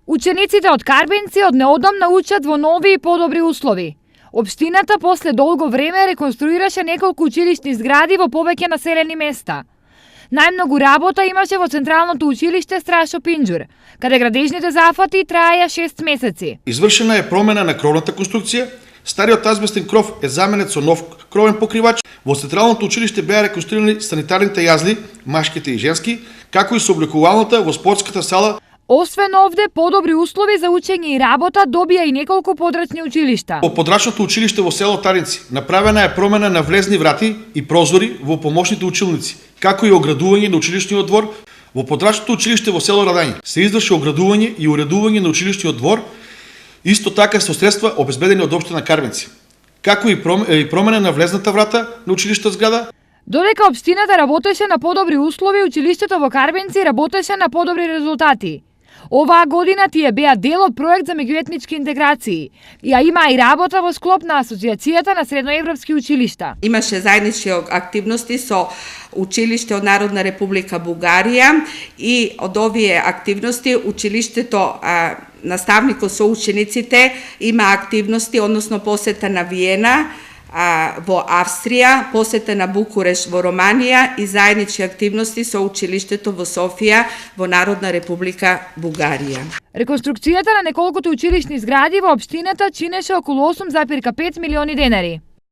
Учениците од Карбенци од неодамна учат во нови и подобри услови. Општината после долго време реконструираше неколку училишни згради во повеќе населени места. Најмногу работа имаше во Централното училиште Страшо Пинџур, каде градежните зафати траеја 6 месеци. Извршена е промена на кровната конструкција, стариот азбестен кров е заменет со нов кровен покривач. Во Централното училиште беа реконструирани санитарните јазли, машките и женски, како и сооблекувалната во спортската сала. Освен овде, подобри услови за учење и работа добија и неколку подрачни училишта. Во подрачното училиште во село Таринци направена е промена на влезни врати и прозори во помошните училници, како и оградување на училишниот двор. Во подрачното училиште во село Радање се изврши оградување и уредување на училишниот двор, исто така со средства обезбедени од општина Карбенци, како и промена на влезната врата на училишната зграда. Додека општината работеше на подобри услови, училиштето во Карбенци работеше на подобри резултати. Оваа година тие беа дел од проект за меѓуетнички интеграции. Ја има и работа во склоп на Асоциацијата на средноевропски училишта. Имаше заеднички активности со училиште од Народна република Бугарија и од овие активности училиштето наставникот со учениците има активности, односно посета на Виена во Австрија, посета на Букуреш во Романија и заеднички активности со училиштето во Софија во Народна република Бугарија. Реконструкцијата на неколкото училишни згради во општината чинеше околу 8,5 милиони денари.